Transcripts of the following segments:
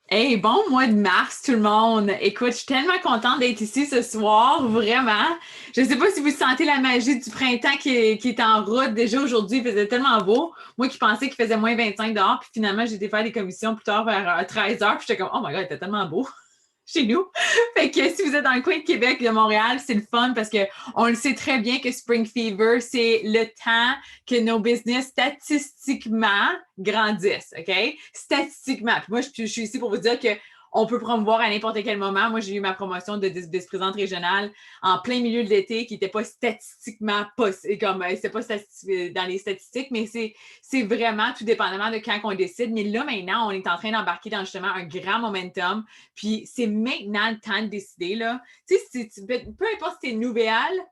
Hey, bon mois de mars, tout le monde. Écoute, je suis tellement contente d'être ici ce soir, vraiment. Je ne sais pas si vous sentez la magie du printemps qui est en route. Déjà aujourd'hui, il faisait tellement beau. Moi qui pensais qu'il faisait moins 25 dehors, puis finalement, j'ai été faire des commissions plus tard vers 13 heures, puis j'étais comme, oh my God, il était tellement beau chez nous. Fait que si vous êtes dans le coin de Québec, de Montréal, c'est le fun parce que on le sait très bien que Spring Fever, c'est le temps que nos business statistiquement grandissent, OK? Statistiquement. Puis moi, je suis ici pour vous dire que on peut promouvoir à n'importe quel moment. Moi, j'ai eu ma promotion de vice-présidente régionale en plein milieu de l'été qui n'était pas statistiquement comme c'est pas dans les statistiques, mais c'est vraiment tout dépendamment de quand on décide. Mais là, maintenant, on est en train d'embarquer dans justement un grand momentum. Puis c'est maintenant le temps de décider. Là. Tu sais, peu importe si tu es nouvelle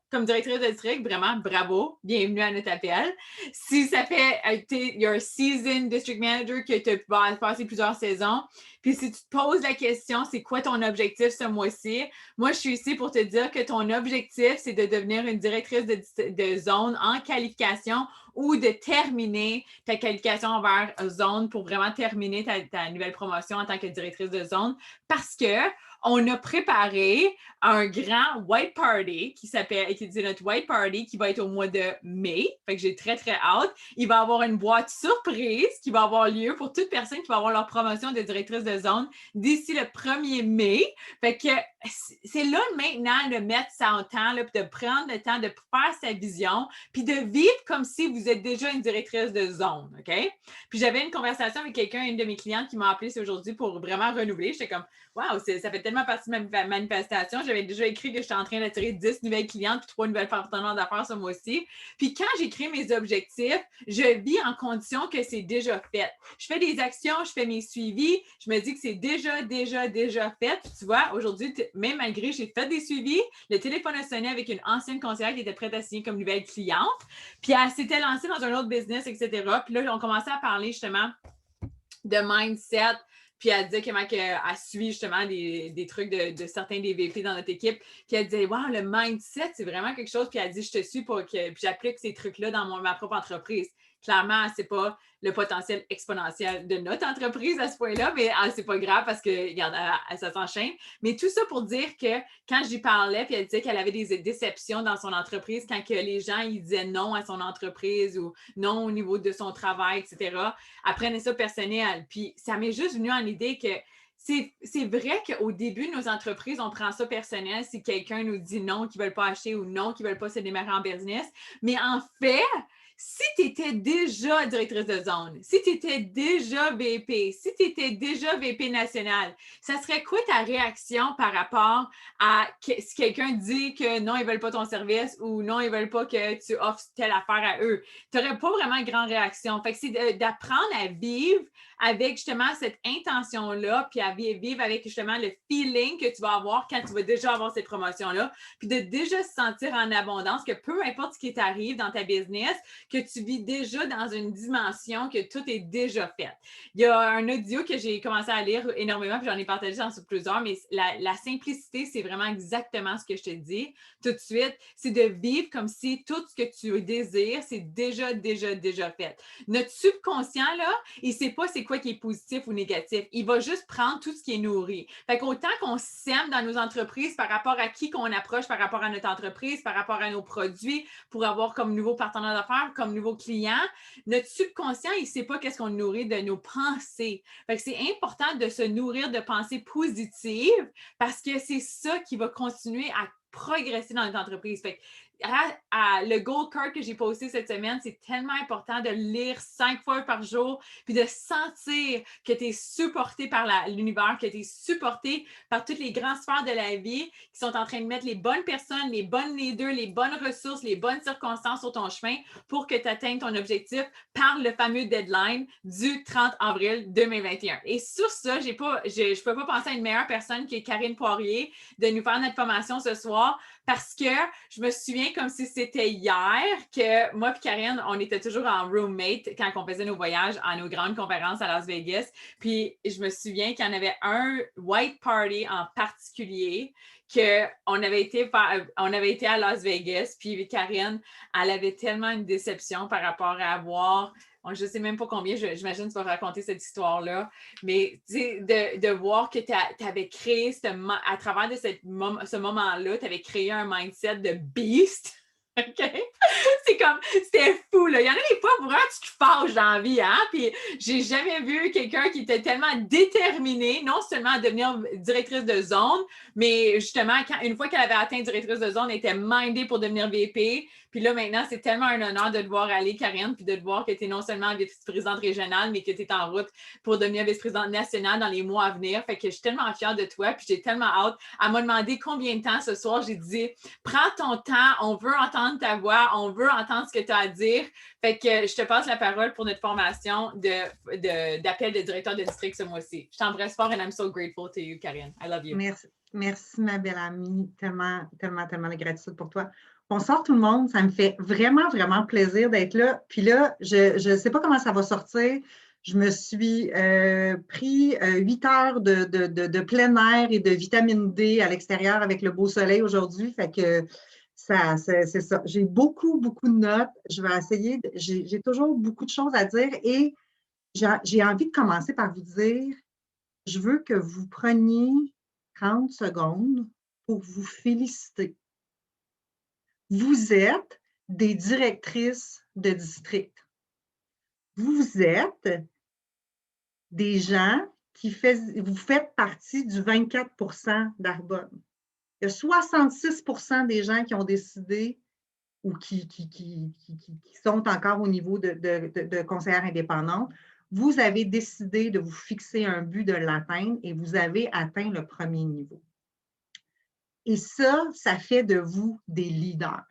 comme directrice de district, vraiment bravo, bienvenue à notre appel. Si ça fait your season district manager que tu vas passer plusieurs saisons, puis si tu te poses la question, c'est quoi ton objectif ce mois-ci? Moi, je suis ici pour te dire que ton objectif, c'est de devenir une directrice de zone en qualification ou de terminer ta qualification envers zone pour vraiment terminer ta nouvelle promotion en tant que directrice de zone parce que on a préparé un grand white party qui dit notre white party qui va être au mois de mai. Fait que j'ai très, très hâte. Il va y avoir une boîte surprise qui va avoir lieu pour toute personne qui va avoir leur promotion de directrice de zone d'ici le 1er mai. Fait que c'est là maintenant de mettre ça en temps, là, puis de prendre le temps de faire sa vision, puis de vivre comme si vous êtes déjà une directrice de zone, OK? Puis j'avais une conversation avec quelqu'un, une de mes clientes qui m'a appelé aujourd'hui pour vraiment renouveler. J'étais comme, wow, ça fait tellement partie de ma manifestation. J'avais déjà écrit que j'étais en train d'attirer 10 nouvelles clientes puis 3 nouvelles partenaires d'affaires ce mois-ci. Puis quand j'écris mes objectifs, je vis en condition que c'est déjà fait. Je fais des actions, je fais mes suivis, je me dis que c'est déjà fait. Puis tu vois, aujourd'hui, même malgré j'ai fait des suivis, le téléphone a sonné avec une ancienne conseillère qui était prête à signer comme nouvelle cliente. Puis elle s'était lancée dans un autre business, etc. Puis là, on commençait à parler justement de mindset. Puis elle disait comment elle suit justement des trucs de certains des VP dans notre équipe. Puis elle disait, wow, le mindset, c'est vraiment quelque chose. Puis elle dit, je te suis pour que puis j'applique ces trucs-là dans ma propre entreprise. Clairement, c'est pas le potentiel exponentiel de notre entreprise à ce point-là, mais c'est pas grave parce que ça s'enchaîne. Mais tout ça pour dire que quand j'y parlais, puis elle disait qu'elle avait des déceptions dans son entreprise quand que les gens ils disaient non à son entreprise ou non au niveau de son travail, etc. Apprenez ça personnel. Puis ça m'est juste venu en l'idée que c'est vrai qu'au début de nos entreprises, on prend ça personnel si quelqu'un nous dit non, qu'ils ne veulent pas acheter ou non, qu'ils ne veulent pas se démarrer en business. Mais en fait, si tu étais déjà directrice de zone, si tu étais déjà VP, si tu étais déjà VP national, ça serait quoi ta réaction par rapport à si quelqu'un dit que non, ils ne veulent pas ton service ou non, ils ne veulent pas que tu offres telle affaire à eux? Tu n'aurais pas vraiment grande réaction. Fait que c'est d'apprendre à vivre avec justement cette intention-là, puis à vivre avec justement le feeling que tu vas avoir quand tu vas déjà avoir cette promotion-là, puis de déjà se sentir en abondance, que peu importe ce qui t'arrive dans ta business, que tu vis déjà dans une dimension que tout est déjà fait. Il y a un audio que j'ai commencé à lire énormément, puis j'en ai partagé dans plusieurs, mais la simplicité, c'est vraiment exactement ce que je te dis tout de suite, c'est de vivre comme si tout ce que tu désires, c'est déjà fait. Notre subconscient, là, il ne sait pas c'est quoi qui est positif ou négatif. Il va juste prendre tout ce qui est nourri. Fait qu'autant qu'on s'aime dans nos entreprises par rapport à qui qu'on approche, par rapport à notre entreprise, par rapport à nos produits, pour avoir comme nouveaux partenaires d'affaires, comme nouveaux clients, notre subconscient, il ne sait pas qu'est-ce qu'on nourrit de nos pensées. Fait que c'est important de se nourrir de pensées positives parce que c'est ça qui va continuer à progresser dans notre entreprise. Fait que, le goal card que j'ai posté cette semaine, c'est tellement important de lire 5 fois par jour, puis de sentir que tu es supporté par l'univers, que tu es supporté par toutes les grandes sphères de la vie qui sont en train de mettre les bonnes personnes, les bonnes leaders, les bonnes ressources, les bonnes circonstances sur ton chemin pour que tu atteignes ton objectif par le fameux deadline du 30 avril 2021. Et sur ça, je ne peux pas penser à une meilleure personne que Karine Poirier de nous faire notre formation ce soir parce que je me souviens comme si c'était hier que moi et Karine, on était toujours en roommate quand on faisait nos voyages à nos grandes conférences à Las Vegas. Puis je me souviens qu'il y en avait un white party en particulier qu'on avait été à Las Vegas. Puis Karine, elle avait tellement une déception par rapport à avoir je ne sais même pas combien, j'imagine que tu vas raconter cette histoire-là, mais de voir que tu avais créé, à travers de ce moment-là, tu avais créé un mindset de beast. OK? C'était fou, là. Il y en a des fois, vraiment, tu te fâches dans la vie, hein? Puis j'ai jamais vu quelqu'un qui était tellement déterminé, non seulement à devenir directrice de zone, mais justement, une fois qu'elle avait atteint directrice de zone, elle était mindée pour devenir VP. Puis là, maintenant, c'est tellement un honneur de te voir aller, Karine, puis de te voir que tu es non seulement vice-présidente régionale, mais que tu es en route pour devenir vice-présidente nationale dans les mois à venir. Fait que je suis tellement fière de toi, puis j'ai tellement hâte. Elle m'a demandé combien de temps ce soir. J'ai dit, prends ton temps, on veut entendre ta voix, on veut entendre ce que tu as à dire. Fait que je te passe la parole pour notre formation d'appel de directeur de district ce mois-ci. Je t'embrasse fort and I'm so grateful to you, Karine. I love you. Merci, ma belle amie. Tellement, tellement, tellement de gratitude pour toi. Bonsoir tout le monde. Ça me fait vraiment, vraiment plaisir d'être là. Puis là, je ne sais pas comment ça va sortir. Je me suis pris 8 heures de plein air et de vitamine D à l'extérieur avec le beau soleil aujourd'hui. Fait que c'est ça. J'ai beaucoup, beaucoup de notes. Je vais essayer. J'ai toujours beaucoup de choses à dire et j'ai envie de commencer par vous dire, je veux que vous preniez 30 secondes pour vous féliciter. Vous êtes des directrices de district. Vous êtes des gens vous faites partie du 24 d'Arbonne. Il y a 66 des gens qui ont décidé ou qui sont encore au niveau de conseillère indépendante. Vous avez décidé de vous fixer un but de l'atteindre et vous avez atteint le premier niveau. Et ça fait de vous des leaders.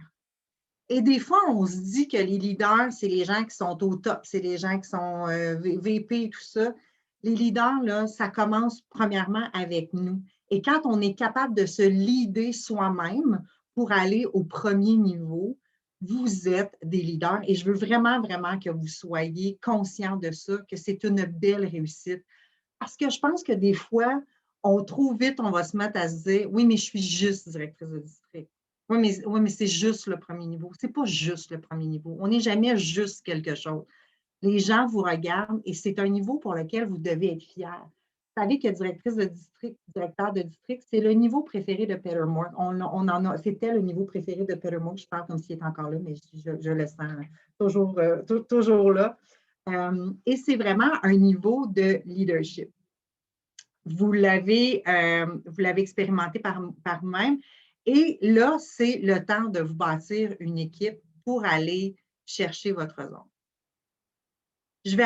Et des fois, on se dit que les leaders, c'est les gens qui sont au top, c'est les gens qui sont VP et tout ça. Les leaders, là, ça commence premièrement avec nous. Et quand on est capable de se leader soi-même pour aller au premier niveau, vous êtes des leaders. Et je veux vraiment, vraiment que vous soyez conscients de ça, que c'est une belle réussite. Parce que je pense que des fois, trop vite, on va se mettre à se dire « Oui, mais je suis juste directrice de district. » Oui, mais c'est juste le premier niveau. Ce n'est pas juste le premier niveau. On n'est jamais juste quelque chose. Les gens vous regardent et c'est un niveau pour lequel vous devez être fiers. Vous savez que directrice de district, directeur de district, c'est le niveau préféré de Peter Moore. C'était le niveau préféré de Peter Moore. Je parle comme s'il est encore là, mais je le sens toujours là. Et c'est vraiment un niveau de leadership. Vous l'avez expérimenté par vous-même. Et là, c'est le temps de vous bâtir une équipe pour aller chercher votre zone. Je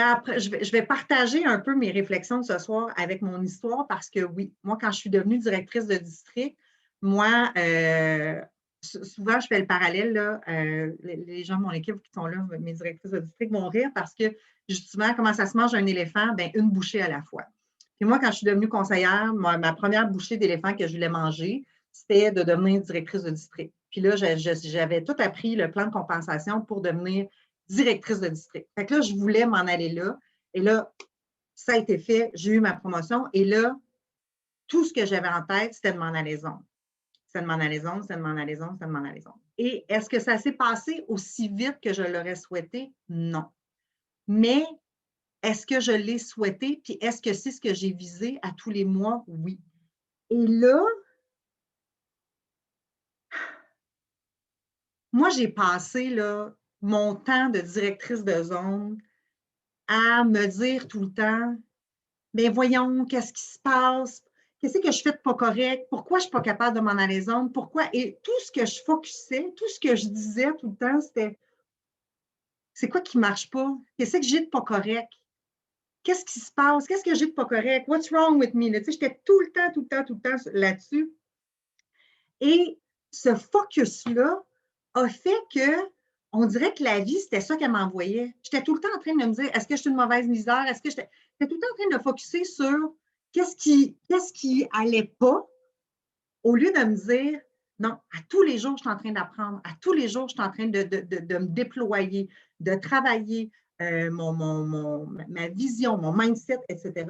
vais partager un peu mes réflexions de ce soir avec mon histoire parce que oui, moi, quand je suis devenue directrice de district, moi, souvent, je fais le parallèle, là, les gens de mon équipe qui sont là, mes directrices de district, vont rire parce que justement, comment ça se mange un éléphant? Bien, une bouchée à la fois. Puis moi, quand je suis devenue conseillère, ma première bouchée d'éléphant que je voulais manger, c'était de devenir directrice de district. Puis là, j'avais tout appris le plan de compensation pour devenir directrice de district. Fait que là, je voulais m'en aller là. Et là, ça a été fait. J'ai eu ma promotion. Et là, tout ce que j'avais en tête, c'était de m'en aller zone. C'était de m'en aller zone, c'était de m'en aller zone, c'était de m'en aller zone. Et est-ce que ça s'est passé aussi vite que je l'aurais souhaité? Non. Mais est-ce que je l'ai souhaité? Puis est-ce que c'est ce que j'ai visé à tous les mois? Oui. Et là, moi, j'ai passé là, mon temps de directrice de zone à me dire tout le temps, bien voyons, qu'est-ce qui se passe? Qu'est-ce que je fais de pas correct? Pourquoi je ne suis pas capable de m'en aller zone? Pourquoi? Et tout ce que je focusais, tout ce que je disais tout le temps, c'était c'est quoi qui ne marche pas? Qu'est-ce que j'ai de pas correct? Qu'est-ce qui se passe? Qu'est-ce que j'ai de pas correct? What's wrong with me? Tu sais, j'étais tout le temps là-dessus. Et ce focus-là a fait que on dirait que la vie, c'était ça qu'elle m'envoyait. J'étais tout le temps en train de me dire, est-ce que je suis une mauvaise misère? Est-ce que j'étais tout le temps en train de focusser sur qu'est-ce qui allait pas, au lieu de me dire, non, à tous les jours, je suis en train d'apprendre. À tous les jours, je suis en train de me déployer, de travailler ma vision, mon mindset, etc.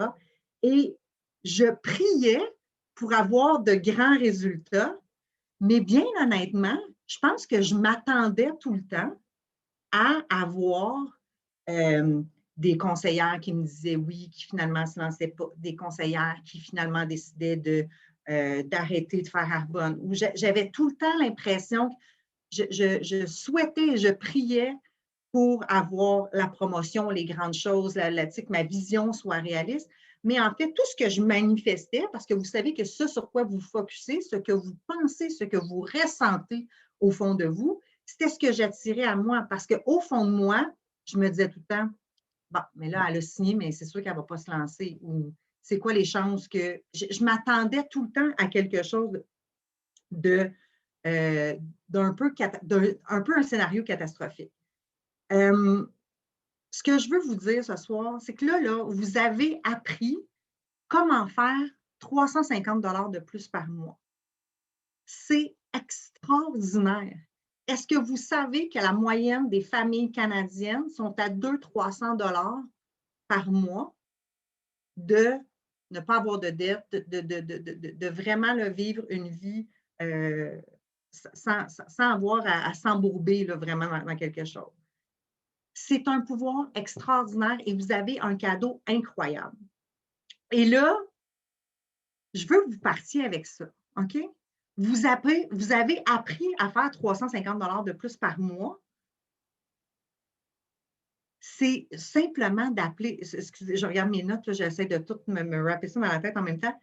Et je priais pour avoir de grands résultats, mais bien honnêtement, je pense que je m'attendais tout le temps à avoir des conseillères qui me disaient oui, qui finalement ne se lançaient pas, des conseillères qui finalement décidaient d'arrêter de faire Arbonne. J'avais tout le temps l'impression que je souhaitais, je priais pour avoir la promotion, les grandes choses, que ma vision soit réaliste. Mais en fait, tout ce que je manifestais, parce que vous savez que ce sur quoi vous focussez, ce que vous pensez, ce que vous ressentez au fond de vous, c'était ce que j'attirais à moi. Parce qu'au fond de moi, je me disais tout le temps, bon, mais là, elle a signé, mais c'est sûr qu'elle ne va pas se lancer. Ou c'est quoi les chances que. Je m'attendais tout le temps à quelque chose d'un peu un scénario catastrophique. Ce que je veux vous dire ce soir, c'est que là, vous avez appris comment faire 350 $ de plus par mois. C'est extraordinaire. Est-ce que vous savez que la moyenne des familles canadiennes sont à 200-300 $ par mois de ne pas avoir de dette, de vraiment vivre une vie sans avoir à s'embourber vraiment dans quelque chose? C'est un pouvoir extraordinaire et vous avez un cadeau incroyable. Et là, je veux que vous partiez avec ça, OK? Vous avez appris à faire 350 $ de plus par mois. C'est simplement d'appeler, excusez, je regarde mes notes, j'essaie de tout me rappeler ça dans la tête en même temps,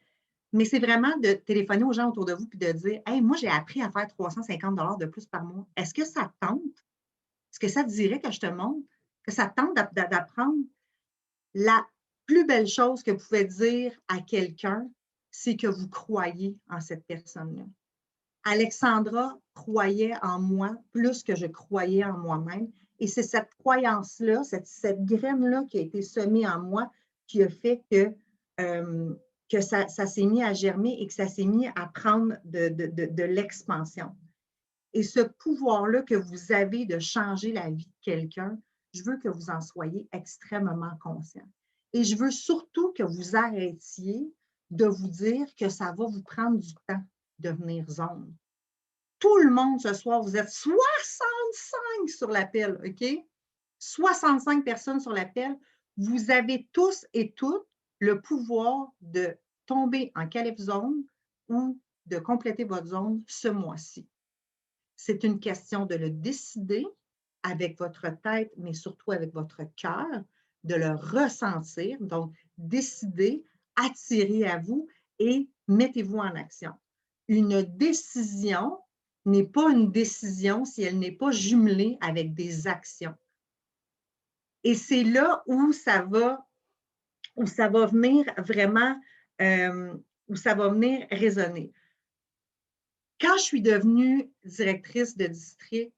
mais c'est vraiment de téléphoner aux gens autour de vous et de dire « Hey, moi, j'ai appris à faire 350 $ de plus par mois. Est-ce que ça te tente? Est-ce que ça te dirait que je te montre? Que ça te tente d'apprendre? » La plus belle chose que vous pouvez dire à quelqu'un, c'est que vous croyez en cette personne-là. Alexandra croyait en moi plus que je croyais en moi-même. Et c'est cette croyance-là, cette graine-là qui a été semée en moi qui a fait que ça s'est mis à germer et que ça s'est mis à prendre de l'expansion. Et ce pouvoir-là que vous avez de changer la vie de quelqu'un, je veux que vous en soyez extrêmement conscient. Et je veux surtout que vous arrêtiez de vous dire que ça va vous prendre du temps de venir zone. Tout le monde ce soir, vous êtes 65 sur l'appel, OK? 65 personnes sur l'appel. Vous avez tous et toutes le pouvoir de tomber en Caleb Zone ou de compléter votre zone ce mois-ci. C'est une question de le décider avec votre tête, mais surtout avec votre cœur, de le ressentir. Donc, décidez, attirez à vous et mettez-vous en action. Une décision n'est pas une décision si elle n'est pas jumelée avec des actions. Et c'est là où ça va venir vraiment, où ça va venir résonner. Quand je suis devenue directrice de district,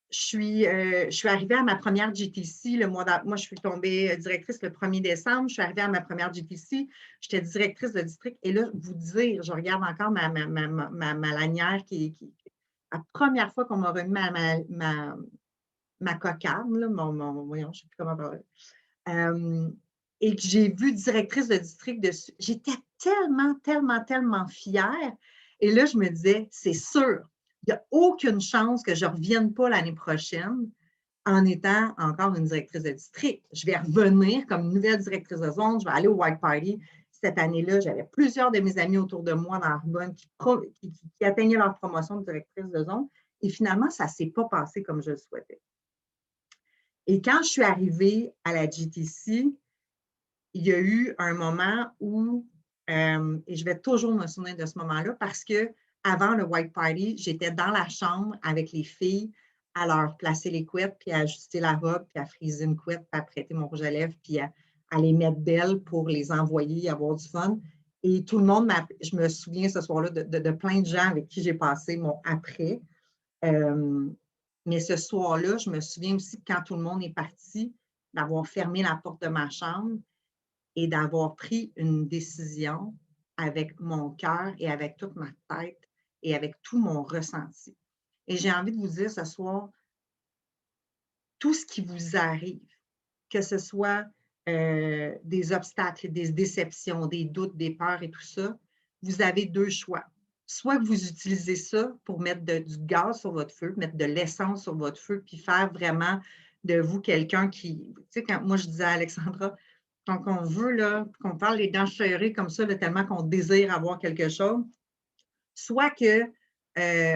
je suis arrivée à ma première GTC le mois d'avril. Moi, je suis tombée directrice le 1er décembre. Je suis arrivée à ma première GTC. J'étais directrice de district. Et là, vous dire, je regarde encore ma lanière la première fois qu'on m'a remis ma cocarde, là, voyons, je ne sais plus comment parler. Et que j'ai vu directrice de district dessus, j'étais tellement fière. Et là, je me disais, c'est sûr, il n'y a aucune chance que je ne revienne pas l'année prochaine en étant encore une directrice de district. Je vais revenir comme nouvelle directrice de zone, je vais aller au White Party. Cette année-là, j'avais plusieurs de mes amis autour de moi dans Arbonne qui atteignaient leur promotion de directrice de zone. Et finalement, ça ne s'est pas passé comme je le souhaitais. Et quand je suis arrivée à la GTC, il y a eu un moment où, et je vais toujours me souvenir de ce moment-là, parce qu'avant le White Party, j'étais dans la chambre avec les filles à leur placer les couettes, puis à ajuster la robe, puis à friser une couette, puis à prêter mon rouge à lèvres, puis à les mettre belles pour les envoyer, avoir du fun. Et tout le monde je me souviens ce soir-là de plein de gens avec qui j'ai passé mon après. Mais ce soir-là, je me souviens aussi que quand tout le monde est parti, d'avoir fermé la porte de ma chambre et d'avoir pris une décision avec mon cœur et avec toute ma tête et avec tout mon ressenti. Et j'ai envie de vous dire ce soir, tout ce qui vous arrive, que ce soit des obstacles, des déceptions, des doutes, des peurs et tout ça, vous avez deux choix. Soit vous utilisez ça pour mettre du gaz sur votre feu, mettre de l'essence sur votre feu, puis faire vraiment de vous quelqu'un qui, tu sais, quand moi je disais à Alexandra, quand on veut, là, qu'on parle les dents serrées comme ça, là, tellement qu'on désire avoir quelque chose, soit que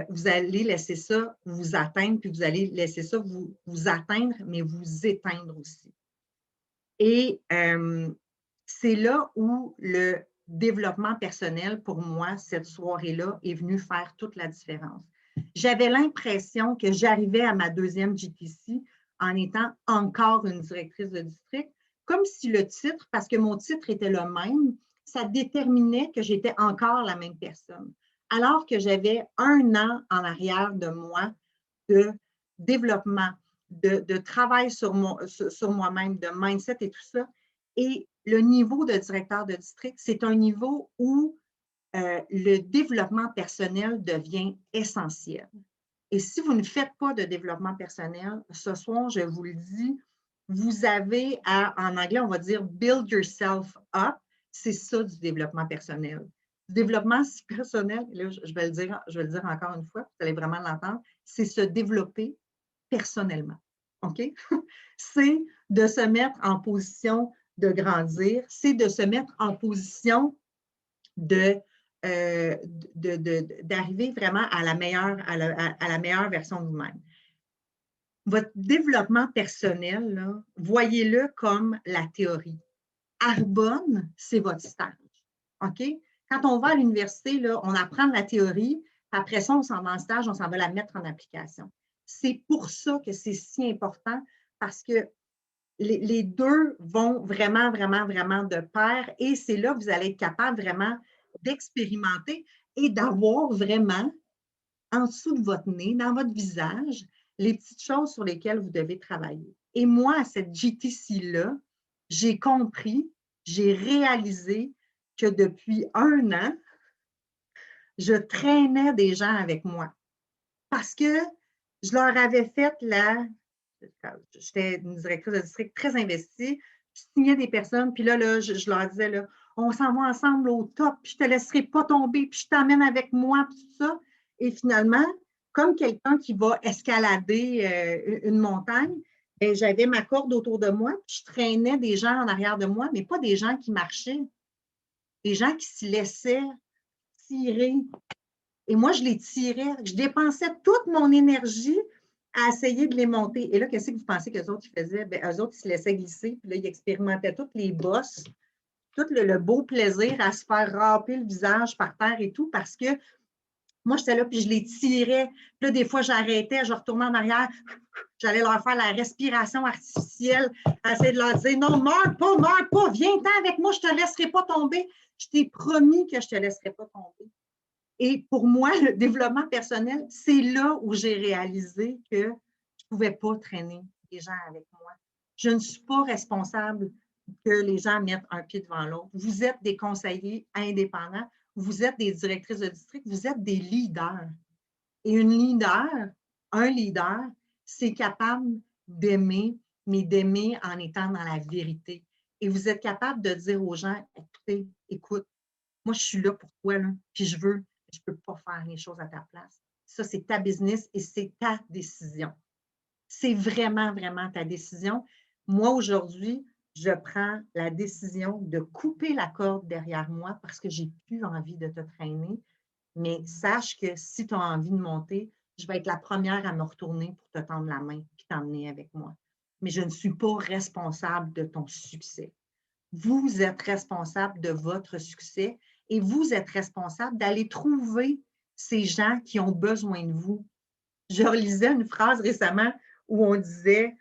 vous allez laisser ça vous atteindre, puis vous allez laisser ça vous atteindre, mais vous éteindre aussi. Et c'est là où le développement personnel, pour moi, cette soirée-là, est venu faire toute la différence. J'avais l'impression que j'arrivais à ma deuxième GTC en étant encore une directrice de district, comme si le titre, parce que mon titre était le même, ça déterminait que j'étais encore la même personne. Alors que j'avais 1 an en arrière de moi de développement, de travail sur moi-même, de mindset et tout ça. Et le niveau de directeur de district, c'est un niveau où le développement personnel devient essentiel. Et si vous ne faites pas de développement personnel, ce soir, je vous le dis, vous avez à, en anglais, on va dire build yourself up. C'est ça du développement personnel. Du développement personnel, là, je vais le dire encore une fois, vous allez vraiment l'entendre, c'est se développer personnellement. OK? C'est de se mettre en position de grandir, c'est de se mettre en position d'arriver vraiment à la meilleure version de vous-même. Votre développement personnel, voyez-le comme la théorie. Arbonne, c'est votre stage. OK? Quand on va à l'université, on apprend de la théorie, après ça, on s'en va en stage, on s'en va la mettre en application. C'est pour ça que c'est si important, parce que les deux vont vraiment, vraiment, vraiment de pair, et c'est là que vous allez être capable vraiment d'expérimenter et d'avoir vraiment en dessous de votre nez, dans votre visage, les petites choses sur lesquelles vous devez travailler. Et moi, à cette GTC-là, j'ai compris, j'ai réalisé que depuis 1 an, je traînais des gens avec moi parce que je leur avais fait j'étais une directrice de district très investie, je signais des personnes, puis là je leur disais, là, on s'en va ensemble au top, puis je ne te laisserai pas tomber, puis je t'emmène avec moi, puis tout ça. Et finalement, comme quelqu'un qui va escalader une montagne, bien, j'avais ma corde autour de moi, puis je traînais des gens en arrière de moi, mais pas des gens qui marchaient, des gens qui se laissaient tirer. Et moi, je les tirais. Je dépensais toute mon énergie à essayer de les monter. Et là, qu'est-ce que vous pensez qu'eux autres, ils faisaient? Bien, eux autres, ils se laissaient glisser. Puis là, ils expérimentaient toutes les bosses, tout le beau plaisir à se faire râper le visage par terre et tout, parce que moi, j'étais là, puis je les tirais. Puis là, des fois, j'arrêtais, je retournais en arrière. J'allais leur faire la respiration artificielle, essayer de leur dire, non, meurs pas, viens-t'en avec moi, je ne te laisserai pas tomber. Je t'ai promis que je ne te laisserai pas tomber. Et pour moi, le développement personnel, c'est là où j'ai réalisé que je ne pouvais pas traîner les gens avec moi. Je ne suis pas responsable que les gens mettent un pied devant l'autre. Vous êtes des conseillers indépendants, vous êtes des directrices de district, vous êtes des leaders. Et un leader, c'est capable d'aimer, mais d'aimer en étant dans la vérité. Et vous êtes capable de dire aux gens, écoute, moi, je suis là pour toi, là, puis je ne peux pas faire les choses à ta place. Ça, c'est ta business et c'est ta décision. C'est vraiment, vraiment ta décision. Moi, aujourd'hui, je prends la décision de couper la corde derrière moi parce que je n'ai plus envie de te traîner. Mais sache que si tu as envie de monter, je vais être la première à me retourner pour te tendre la main et t'emmener avec moi. Mais je ne suis pas responsable de ton succès. Vous êtes responsable de votre succès et vous êtes responsable d'aller trouver ces gens qui ont besoin de vous. Je relisais une phrase récemment où on disait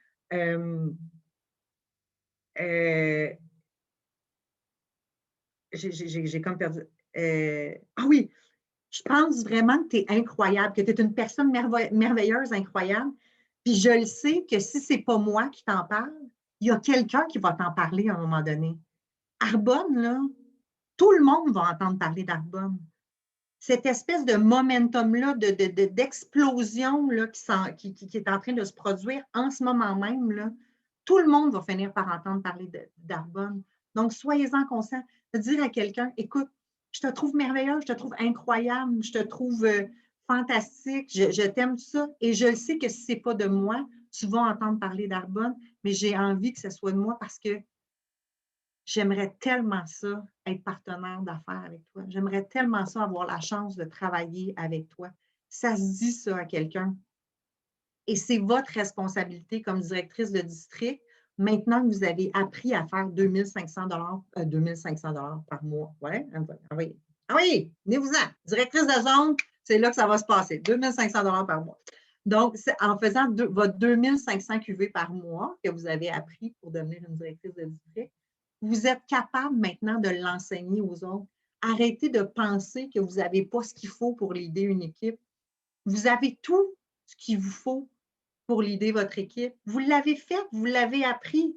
j'ai comme perdu. Ah oui, je pense vraiment que tu es incroyable, que tu es une personne merveilleuse, incroyable. Puis je le sais que si ce n'est pas moi qui t'en parle, il y a quelqu'un qui va t'en parler à un moment donné. Arbonne, là, tout le monde va entendre parler d'Arbonne. Cette espèce de momentum-là, d'explosion là, qui est en train de se produire en ce moment même, là, tout le monde va finir par entendre parler d'Arbonne. Donc, soyez-en conscients de dire à quelqu'un, écoute, je te trouve merveilleuse, je te trouve incroyable, je te trouve fantastique, je t'aime tout ça. Et je le sais que si ce n'est pas de moi, tu vas entendre parler d'Arbonne, mais j'ai envie que ce soit de moi parce que j'aimerais tellement ça, être partenaire d'affaires avec toi. J'aimerais tellement ça, avoir la chance de travailler avec toi. Ça se dit ça à quelqu'un. Et c'est votre responsabilité comme directrice de district. Maintenant que vous avez appris à faire 2500 $, par mois. Ouais, ah oui, ah oui, venez-vous-en. Directrice de zone, c'est là que ça va se passer. 2500 $ par mois. Donc, en faisant votre 2500 QV par mois que vous avez appris pour devenir une directrice de district, vous êtes capable maintenant de l'enseigner aux autres. Arrêtez de penser que vous n'avez pas ce qu'il faut pour leader une équipe. Vous avez tout ce qu'il vous faut pour leader votre équipe. Vous l'avez fait, vous l'avez appris.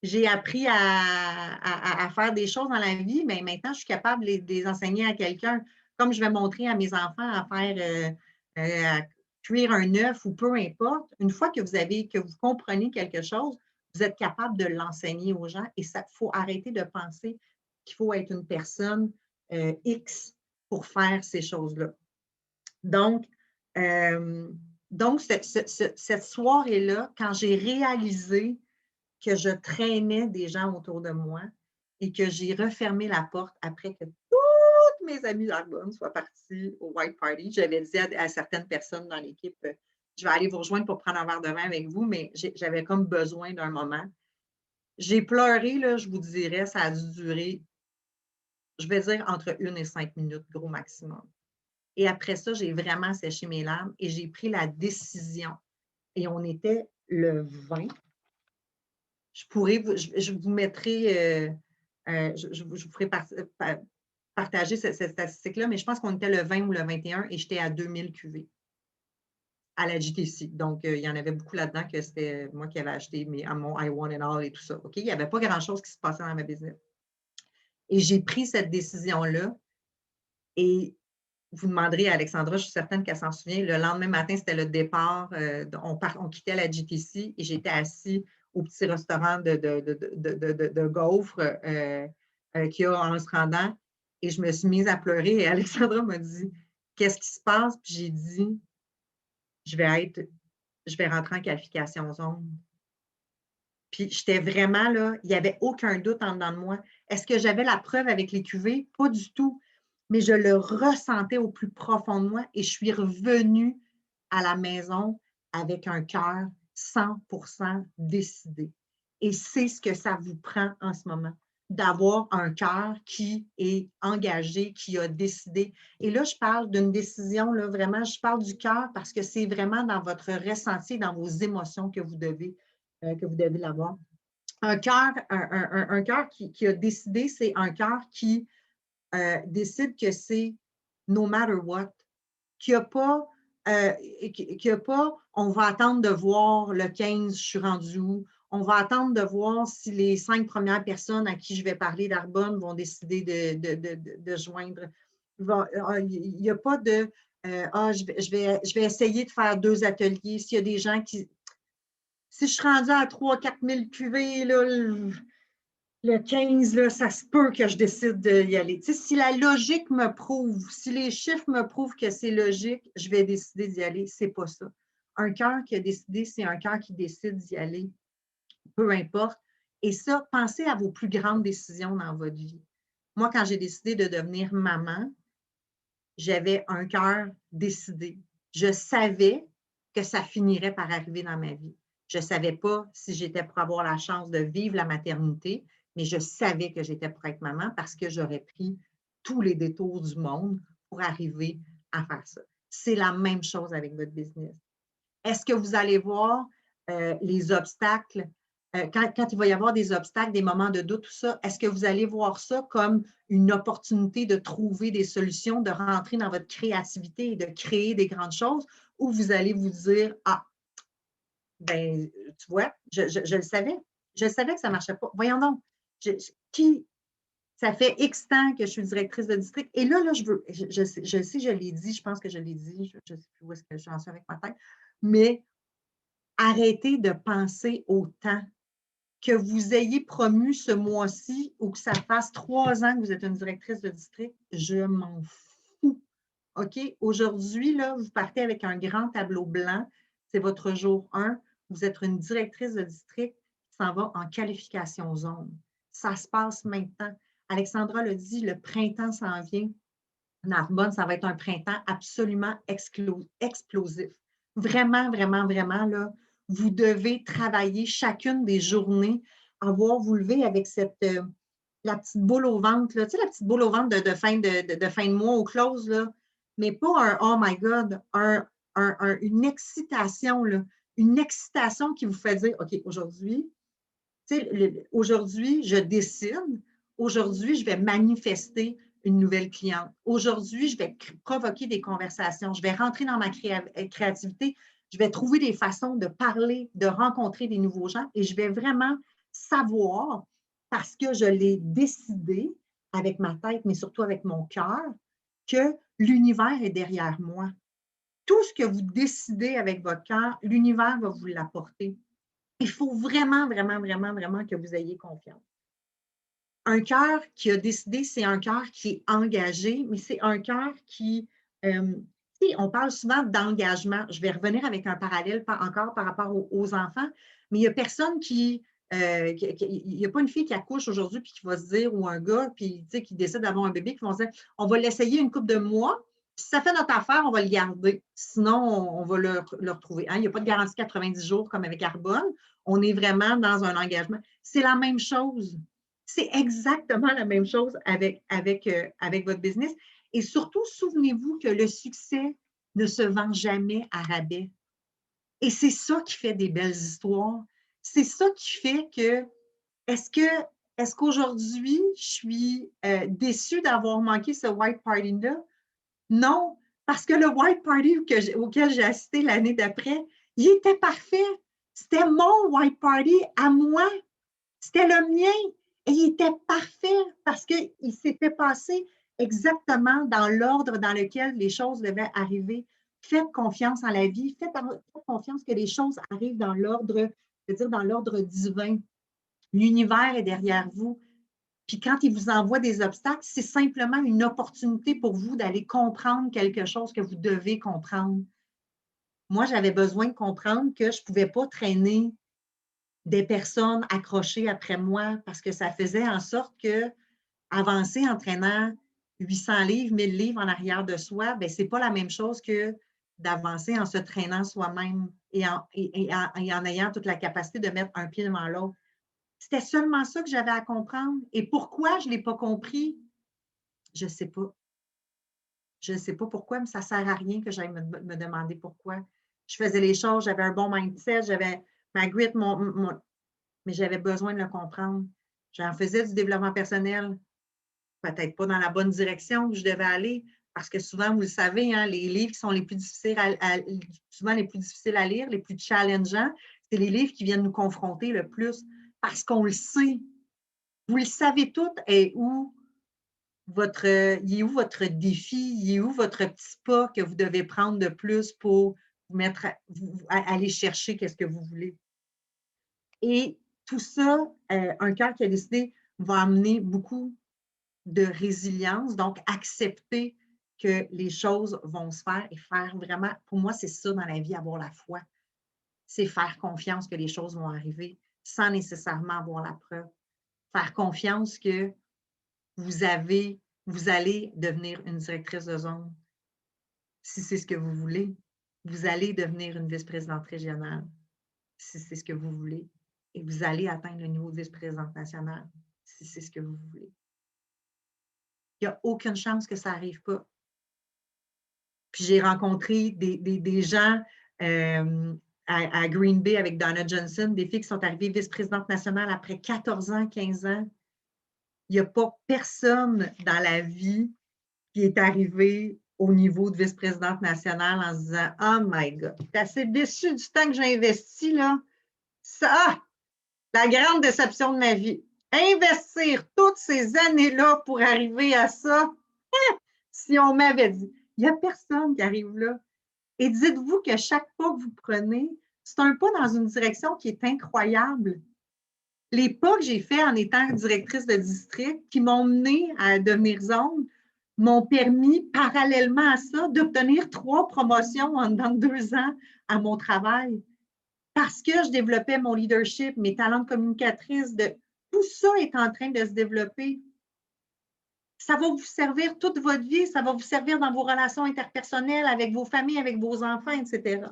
J'ai appris à faire des choses dans la vie, mais maintenant, je suis capable de les enseigner à quelqu'un. Comme je vais montrer à mes enfants à faire à cuire un œuf ou peu importe. Une fois que vous comprenez quelque chose, vous êtes capable de l'enseigner aux gens et il faut arrêter de penser qu'il faut être une personne X pour faire ces choses-là. Donc, cette soirée-là, quand j'ai réalisé que je traînais des gens autour de moi et que j'ai refermé la porte après que toutes mes amies d'Arbonne soient parties au White Party, j'avais dit à certaines personnes dans l'équipe, je vais aller vous rejoindre pour prendre un verre de vin avec vous, mais j'avais comme besoin d'un moment. J'ai pleuré, là, je vous dirais, ça a dû durer, je vais dire, entre 1 et 5 minutes, gros maximum. Et après ça, j'ai vraiment séché mes larmes et j'ai pris la décision. Et on était le 20. Je vous mettrai, je vous ferai partager cette statistique-là, mais je pense qu'on était le 20 ou le 21 et j'étais à 2000 QV à la JTC. Donc, il y en avait beaucoup là-dedans que c'était moi qui avais acheté mon I Want It All et tout ça. OK? Il n'y avait pas grand-chose qui se passait dans ma business. Et j'ai pris cette décision-là et vous demanderez à Alexandra, je suis certaine qu'elle s'en souvient, le lendemain matin, c'était le départ. On quittait la GTC et j'étais assis au petit restaurant de gaufres qu'il y a en se rendant. Et je me suis mise à pleurer et Alexandra m'a dit « Qu'est-ce qui se passe? » Puis j'ai dit « Je vais rentrer en qualification zone. » Puis j'étais vraiment là, il n'y avait aucun doute en dedans de moi. Est-ce que j'avais la preuve avec les cuvées? Pas du tout. Mais je le ressentais au plus profond de moi et je suis revenue à la maison avec un cœur 100% décidé. Et c'est ce que ça vous prend en ce moment, d'avoir un cœur qui est engagé, qui a décidé. Et là, je parle d'une décision, là, vraiment, je parle du cœur parce que c'est vraiment dans votre ressenti, dans vos émotions que vous devez l'avoir. Un cœur qui a décidé, c'est un cœur qui décide que c'est no matter what, qu'il n'y a pas, on va attendre de voir le 15, je suis rendu où, on va attendre de voir si les 5 premières personnes à qui je vais parler d'Arbonne vont décider de joindre. Il n'y a pas de je vais essayer de faire 2 ateliers. S'il y a des gens qui. Si je suis rendue à 3-4 000 QV, là, le 15, là, ça se peut que je décide d'y aller. Tu sais, si la logique me prouve, si les chiffres me prouvent que c'est logique, je vais décider d'y aller. C'est pas ça. Un cœur qui a décidé, c'est un cœur qui décide d'y aller, peu importe. Et ça, pensez à vos plus grandes décisions dans votre vie. Moi, quand j'ai décidé de devenir maman, j'avais un cœur décidé. Je savais que ça finirait par arriver dans ma vie. Je ne savais pas si j'étais pour avoir la chance de vivre la maternité, mais je savais que j'étais pour être maman parce que j'aurais pris tous les détours du monde pour arriver à faire ça. C'est la même chose avec votre business. Est-ce que vous allez voir les obstacles, quand il va y avoir des obstacles, des moments de doute, tout ça, est-ce que vous allez voir ça comme une opportunité de trouver des solutions, de rentrer dans votre créativité et de créer des grandes choses, ou vous allez vous dire, ah, ben, tu vois, je le savais. Je savais que ça ne marchait pas. Voyons donc, ça fait X temps que je suis directrice de district. Et là, je sais, je l'ai dit, je pense que je l'ai dit, je ne sais plus où est-ce que j'en suis avec ma tête, mais arrêtez de penser au temps. Que vous ayez promu ce mois-ci ou que ça fasse 3 ans que vous êtes une directrice de district, je m'en fous. OK? Aujourd'hui, là, vous partez avec un grand tableau blanc. c'est votre jour 1. Vous êtes une directrice de district qui s'en va en qualification zone. Ça se passe maintenant. Alexandra l'a dit, le printemps s'en vient. Narbonne, ça va être un printemps absolument explosif. Vraiment, vraiment, vraiment, là, vous devez travailler chacune des journées, avoir vous lever avec la petite boule au ventre, là, tu sais, la petite boule au ventre de fin de mois au close, là, mais pas un oh my God, une excitation, là, une excitation qui vous fait dire, OK, aujourd'hui, tu sais, aujourd'hui, je décide, aujourd'hui, je vais manifester une nouvelle cliente. Aujourd'hui, je vais provoquer des conversations, je vais rentrer dans ma créativité, je vais trouver des façons de parler, de rencontrer des nouveaux gens et je vais vraiment savoir, parce que je l'ai décidé avec ma tête, mais surtout avec mon cœur, que l'univers est derrière moi. Tout ce que vous décidez avec votre cœur, l'univers va vous l'apporter. Il faut vraiment, vraiment, vraiment, vraiment que vous ayez confiance. Un cœur qui a décidé, c'est un cœur qui est engagé, mais c'est un cœur qui, on parle souvent d'engagement. Je vais revenir avec un parallèle encore par rapport aux enfants, mais il n'y a personne il n'y a pas une fille qui accouche aujourd'hui puis qui va se dire, ou un gars puis, qui décide d'avoir un bébé, qui vont se dire, on va l'essayer une couple de mois, puis si ça fait notre affaire, on va le garder. Sinon, on va le retrouver. Hein? Il n'y a pas de garantie 90 jours comme avec Arbonne. On est vraiment dans un engagement. C'est la même chose. C'est exactement la même chose avec votre business. Et surtout, souvenez-vous que le succès ne se vend jamais à rabais. Et c'est ça qui fait des belles histoires. C'est ça qui fait que, est-ce qu'aujourd'hui, je suis déçue d'avoir manqué ce white party-là? Non, parce que le white party auquel j'ai assisté l'année d'après, il était parfait. C'était mon white party à moi. C'était le mien. Et il était parfait parce qu'il s'était passé exactement dans l'ordre dans lequel les choses devaient arriver. Faites confiance en la vie. Faites confiance que les choses arrivent dans l'ordre, je veux dire, dans l'ordre divin. L'univers est derrière vous. Puis quand il vous envoie des obstacles, c'est simplement une opportunité pour vous d'aller comprendre quelque chose que vous devez comprendre. Moi, j'avais besoin de comprendre que je ne pouvais pas traîner des personnes accrochées après moi parce que ça faisait en sorte que avancer en traînant 800 livres, 1000 livres en arrière de soi, bien, ce n'est pas la même chose que d'avancer en se traînant soi-même et en ayant toute la capacité de mettre un pied devant l'autre. C'était seulement ça que j'avais à comprendre. Et pourquoi je ne l'ai pas compris? Je ne sais pas. Je ne sais pas pourquoi, mais ça ne sert à rien que j'aille me demander pourquoi. Je faisais les choses, j'avais un bon mindset, j'avais ma grit, mais j'avais besoin de le comprendre. J'en faisais du développement personnel, peut-être pas dans la bonne direction où je devais aller, parce que souvent, vous le savez, hein, les livres qui sont les plus difficiles souvent les plus difficiles à lire, les plus challengeants, c'est les livres qui viennent nous confronter le plus, parce qu'on le sait. Vous le savez tout, et il est où votre défi, il est où votre petit pas que vous devez prendre de plus pour aller chercher ce que vous voulez. Et tout ça, un cœur qui a décidé va amener beaucoup de résilience, donc accepter que les choses vont se faire et faire vraiment, pour moi, c'est ça dans la vie, avoir la foi. C'est faire confiance que les choses vont arriver sans nécessairement avoir la preuve. Faire confiance que vous allez devenir une directrice de zone, si c'est ce que vous voulez. Vous allez devenir une vice-présidente régionale, si c'est ce que vous voulez. Et vous allez atteindre le niveau de vice-présidente nationale, si c'est ce que vous voulez. Il n'y a aucune chance que ça n'arrive pas. Puis j'ai rencontré des gens à Green Bay avec Donna Johnson, des filles qui sont arrivées vice-présidente nationale après 14 ans, 15 ans. Il n'y a pas personne dans la vie qui est arrivé au niveau de vice-présidente nationale en se disant « Oh my God, je suis assez déçue du temps que j'ai investi, là. Ça, la grande déception de ma vie. Investir toutes ces années-là pour arriver à ça, si on m'avait dit. » Il n'y a personne qui arrive là. Et dites-vous que chaque pas que vous prenez, c'est un pas dans une direction qui est incroyable. Les pas que j'ai faits en étant directrice de district qui m'ont mené à devenir zone m'ont permis, parallèlement à ça, d'obtenir 3 promotions en 2 ans à mon travail, parce que je développais mon leadership, mes talents de communicatrice, tout ça est en train de se développer. Ça va vous servir toute votre vie, ça va vous servir dans vos relations interpersonnelles, avec vos familles, avec vos enfants, etc.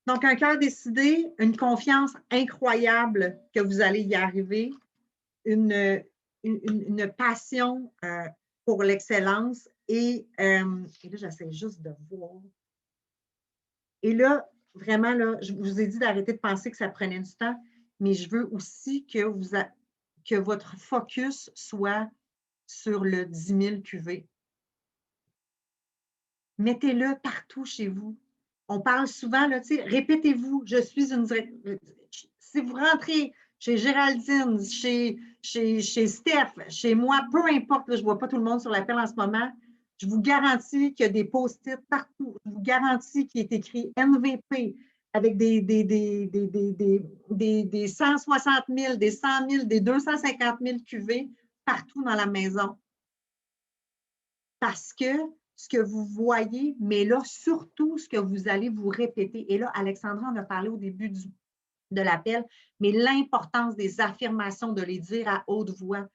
Donc, un cœur décidé, une confiance incroyable que vous allez y arriver, une passion pour l'excellence et là, j'essaie juste de voir. Et là, vraiment, là, je vous ai dit d'arrêter de penser que ça prenait du temps, mais je veux aussi que votre focus soit sur le 10 000 QV. Mettez-le partout chez vous. On parle souvent, là, tu sais, répétez-vous, je suis une directrice. Si vous rentrez chez Géraldine, chez Steph, chez moi, peu importe, là, je ne vois pas tout le monde sur l'appel en ce moment, je vous garantis qu'il y a des post-it partout. Je vous garantis qu'il est écrit MVP avec des 160 000, des 100 000, des 250 000 QV partout dans la maison. Parce que ce que vous voyez, mais là, surtout ce que vous allez vous répéter. Et là, Alexandra en a parlé au début de l'appel, mais l'importance des affirmations, de les dire à haute voix.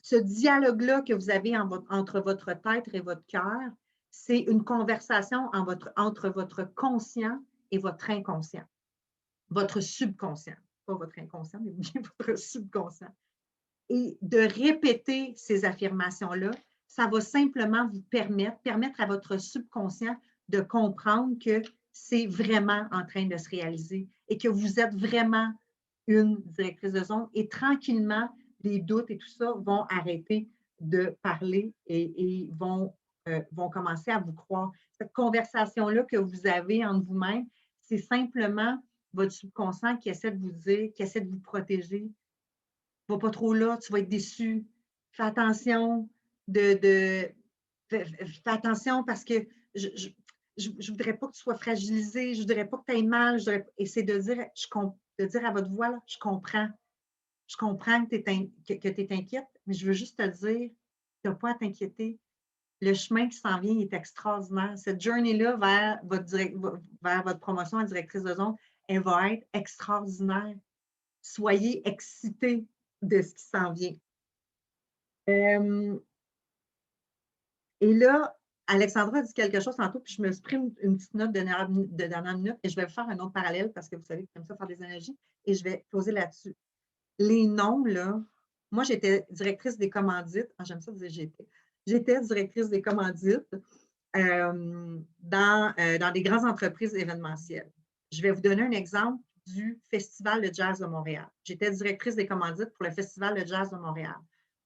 Ce dialogue-là que vous avez entre votre tête et votre cœur, c'est une conversation entre votre conscient et votre inconscient. Votre subconscient. Pas votre inconscient, mais bien votre subconscient. Et de répéter ces affirmations-là, ça va simplement vous permettre à votre subconscient de comprendre que c'est vraiment en train de se réaliser et que vous êtes vraiment une directrice de zone et tranquillement, les doutes et tout ça vont arrêter de parler et vont commencer à vous croire. Cette conversation-là que vous avez entre vous-même, c'est simplement votre subconscient qui essaie de vous dire, qui essaie de vous protéger. Va pas trop là, tu vas être déçu. Fais attention fais attention parce que je ne voudrais pas que tu sois fragilisé, je ne voudrais pas que tu aies mal. Et c'est de dire à votre voix, là, je comprends que tu es inquiète, mais je veux juste te dire, tu n'as pas à t'inquiéter. Le chemin qui s'en vient est extraordinaire. Cette journée-là vers votre promotion à directrice de zone, elle va être extraordinaire. Soyez excités de ce qui s'en vient. Et là, Alexandra a dit quelque chose tantôt, puis je me suis pris une petite note de dernière minute et je vais faire un autre parallèle parce que vous savez que j'aime ça faire des analogies et je vais poser là-dessus. Les noms, là, moi, j'étais directrice des commandites. J'aime ça dire j'étais. J'étais directrice des commandites dans des grandes entreprises événementielles. Je vais vous donner un exemple du Festival de jazz de Montréal. J'étais directrice des commandites pour le Festival de jazz de Montréal.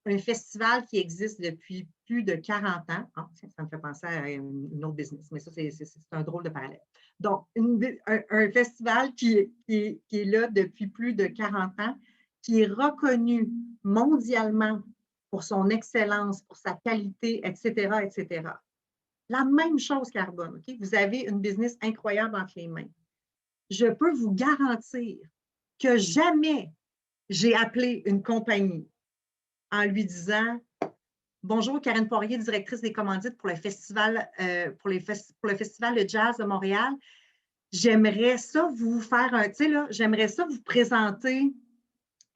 Un festival qui existe depuis plus de 40 ans. Oh, ça me fait penser à une autre business, mais ça, c'est un drôle de parallèle. Donc, un festival qui est là depuis plus de 40 ans, qui est reconnu mondialement pour son excellence, pour sa qualité, etc., etc. La même chose Carbone. Okay? Vous avez une business incroyable entre les mains. Je peux vous garantir que jamais j'ai appelé une compagnie en lui disant « Bonjour, Karine Poirier, directrice des commandites pour le festival, pour le festival de jazz de Montréal. J'aimerais ça vous faire j'aimerais ça vous présenter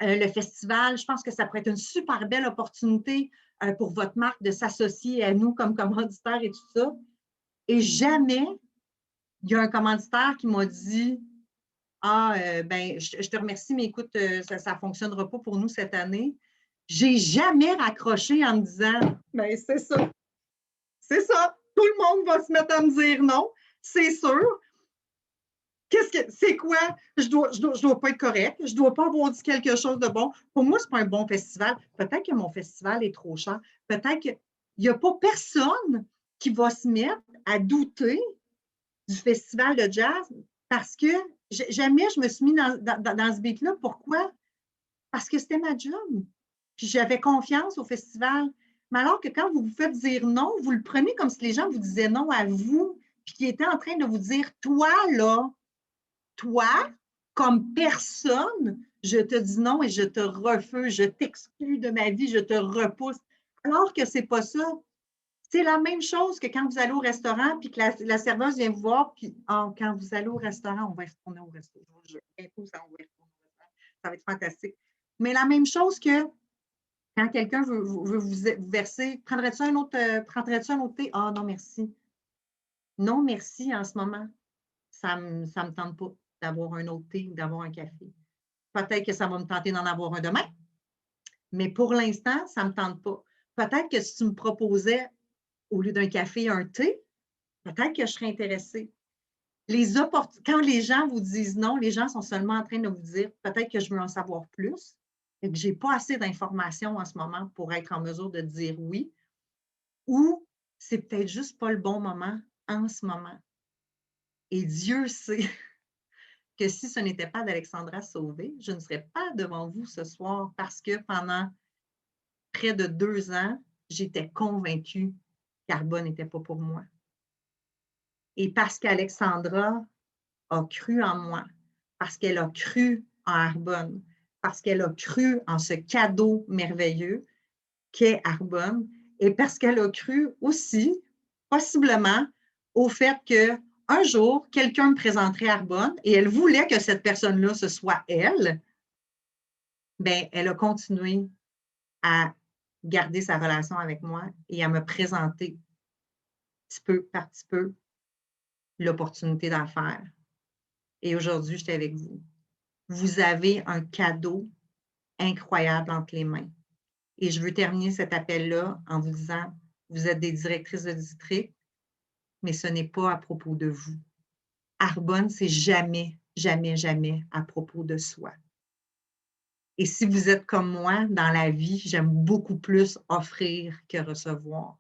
le festival. Je pense que ça pourrait être une super belle opportunité pour votre marque de s'associer à nous comme commanditaire et tout ça. » Et jamais il y a un commanditaire qui m'a dit « Ah, je te remercie, mais écoute, ça ne fonctionnera pas pour nous cette année. » J'ai jamais raccroché en me disant « Bien, c'est ça. C'est ça. Tout le monde va se mettre à me dire non. C'est sûr. C'est quoi? Je dois pas être correct. Je dois pas avoir dit quelque chose de bon. Pour moi, c'est pas un bon festival. Peut-être que mon festival est trop cher. Peut-être qu'il n'y a pas personne qui va se mettre à douter du festival de jazz parce que jamais je me suis mis dans ce beat-là. Pourquoi? Parce que c'était ma job. Puis j'avais confiance au festival. Mais alors que quand vous vous faites dire non, vous le prenez comme si les gens vous disaient non à vous, puis qu'ils étaient en train de vous dire « Toi, là, toi, comme personne, je te dis non et je te refuse, je t'exclus de ma vie, je te repousse. » Alors que ce n'est pas ça. C'est la même chose que quand vous allez au restaurant puis que la serveuse vient vous voir, puis quand vous allez au restaurant, on va y retourner au restaurant. Je vous jure. Bientôt, on va y retourner au restaurant. Ça va être fantastique. Mais la même chose que quand quelqu'un veut vous verser, prendrais-tu un autre thé? Ah non, merci. Non, merci en ce moment. Ça me tente pas d'avoir un autre thé ou d'avoir un café. Peut-être que ça va me tenter d'en avoir un demain, mais pour l'instant, ça ne me tente pas. Peut-être que si tu me proposais, au lieu d'un café, un thé, peut-être que je serais intéressée. Quand les gens vous disent non, les gens sont seulement en train de vous dire peut-être que je veux en savoir plus et que je n'ai pas assez d'informations en ce moment pour être en mesure de dire oui, ou c'est peut-être juste pas le bon moment en ce moment. Et Dieu sait que si ce n'était pas d'Alexandra Sauvé, je ne serais pas devant vous ce soir parce que pendant près de 2 ans, j'étais convaincue qu'Arbonne n'était pas pour moi. Et parce qu'Alexandra a cru en moi, parce qu'elle a cru en Arbonne, parce qu'elle a cru en ce cadeau merveilleux qu'est Arbonne, et parce qu'elle a cru aussi, possiblement, au fait qu'un jour, quelqu'un me présenterait Arbonne et elle voulait que cette personne-là, ce soit elle, bien, elle a continué à garder sa relation avec moi et à me présenter petit peu par petit peu l'opportunité d'en faire. Et aujourd'hui, j'étais avec vous. Vous avez un cadeau incroyable entre les mains. Et je veux terminer cet appel-là en vous disant, vous êtes des directrices de district, mais ce n'est pas à propos de vous. Arbonne, c'est jamais, jamais, jamais à propos de soi. Et si vous êtes comme moi, dans la vie, j'aime beaucoup plus offrir que recevoir.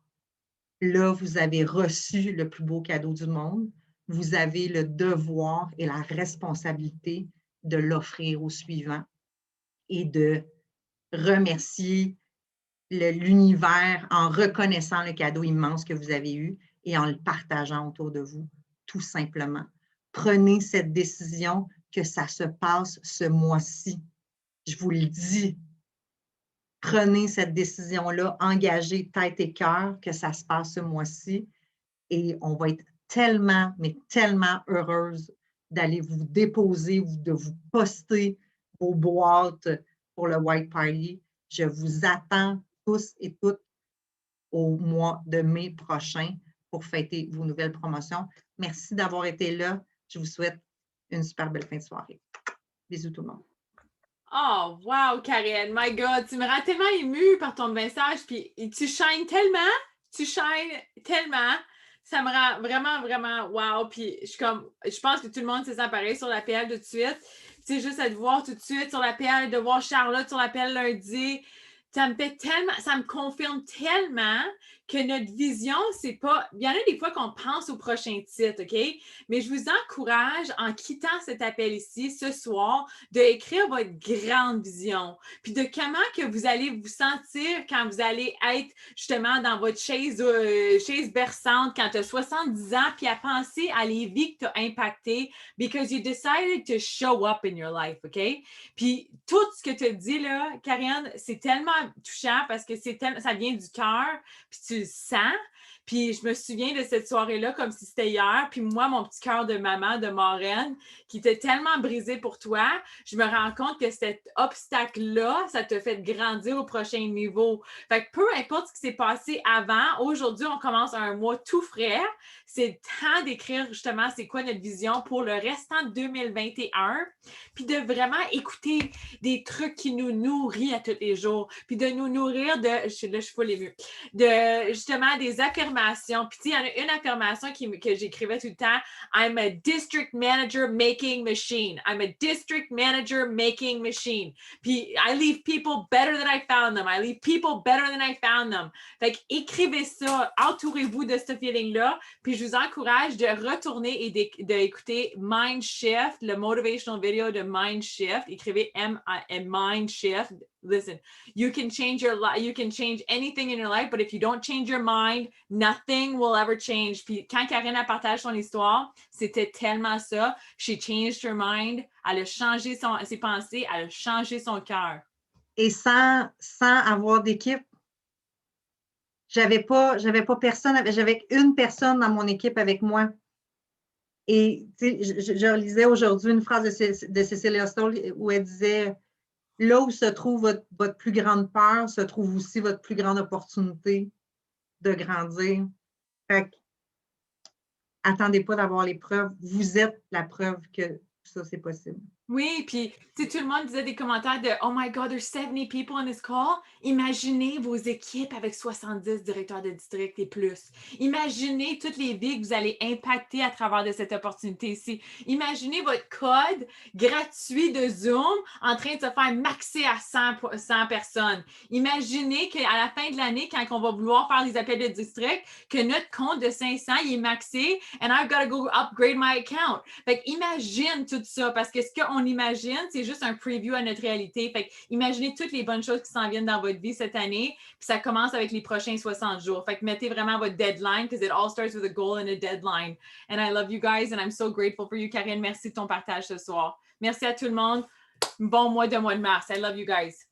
Là, vous avez reçu le plus beau cadeau du monde. Vous avez le devoir et la responsabilité de l'offrir au suivant et de remercier l'univers en reconnaissant le cadeau immense que vous avez eu et en le partageant autour de vous, tout simplement. Prenez cette décision que ça se passe ce mois-ci. Je vous le dis. Prenez cette décision-là, engagez tête et cœur que ça se passe ce mois-ci et on va être tellement, mais tellement heureuse d'aller vous déposer, de vous poster vos boîtes pour le White Party. Je vous attends tous et toutes au mois de mai prochain pour fêter vos nouvelles promotions. Merci d'avoir été là. Je vous souhaite une super belle fin de soirée. Bisous tout le monde. Oh, wow, Karen, my God, tu me rends tellement émue par ton message, puis tu shines tellement, ça me rend vraiment, vraiment wow, puis je pense que tout le monde se sent pareil sur l'appel tout de suite, tu sais, juste à te voir tout de suite sur l'appel, de voir Charlotte sur l'appel lundi, ça me confirme tellement que notre vision, c'est pas. Il y en a des fois qu'on pense au prochain titre, OK? Mais je vous encourage, en quittant cet appel ici, ce soir, d'écrire votre grande vision. Puis de comment que vous allez vous sentir quand vous allez être justement dans votre chaise berçante quand tu as 70 ans, puis à penser à les vies que tu as impactées because you decided to show up in your life, OK? Puis tout ce que tu as dit là, Karianne, c'est tellement touchant parce que ça vient du cœur, puis tu le sens. Puis je me souviens de cette soirée-là comme si c'était hier. Puis moi, mon petit cœur de maman, de marraine, qui était tellement brisé pour toi, je me rends compte que cet obstacle-là, ça te fait grandir au prochain niveau. Fait que peu importe ce qui s'est passé avant, aujourd'hui, on commence un mois tout frais. C'est temps d'écrire justement c'est quoi notre vision pour le restant de 2021. Puis de vraiment écouter des trucs qui nous nourrissent à tous les jours. Puis de nous nourrir de, là, je suis full émue, de justement des affirmations. Puis il y en a une affirmation que j'écrivais tout le temps. I'm a district manager making machine. I'm a district manager making machine. Puis I leave people better than I found them. I leave people better than I found them. Fait que écrivez ça, entourez-vous de ce feeling-là. Puis je vous encourage de retourner et d'écouter Mind Shift, le motivational video de Mind Shift. Écrivez Mind Shift. Listen, you can change your life, you can change anything in your life, but if you don't change your mind, nothing will ever change. Puis quand Karen a partagé son histoire, c'était tellement ça. She changed her mind. Elle a changé ses pensées, elle a changé son cœur. Et sans avoir d'équipe, J'avais pas personne, j'avais une personne dans mon équipe avec moi. Et je relisais aujourd'hui une phrase de Cecilia Stoll où elle disait « Là où se trouve votre plus grande peur, se trouve aussi votre plus grande opportunité de grandir. » Fait que, attendez pas d'avoir les preuves. Vous êtes la preuve que ça, c'est possible. Oui, puis tout le monde disait des commentaires de Oh my God, there's 70 people on this call. Imaginez vos équipes avec 70 directeurs de district et plus. Imaginez toutes les vies que vous allez impacter à travers de cette opportunité ici. Imaginez votre code gratuit de Zoom en train de se faire maxer à 100 personnes. Imaginez qu'à la fin de l'année, quand on va vouloir faire les appels de district, que notre compte de 500 il est maxé and I've got to go upgrade my account. Fait imagine tout ça parce que ce qu'on imagine, c'est juste un preview à notre réalité. Fait imaginez toutes les bonnes choses qui s'en viennent dans votre vie cette année. Puis ça commence avec les prochains 60 jours. Fait que mettez vraiment votre deadline because it all starts with a goal and a deadline. And I love you guys and I'm so grateful for you, Karine. Merci de ton partage ce soir. Merci à tout le monde. Bon mois de mars. I love you guys.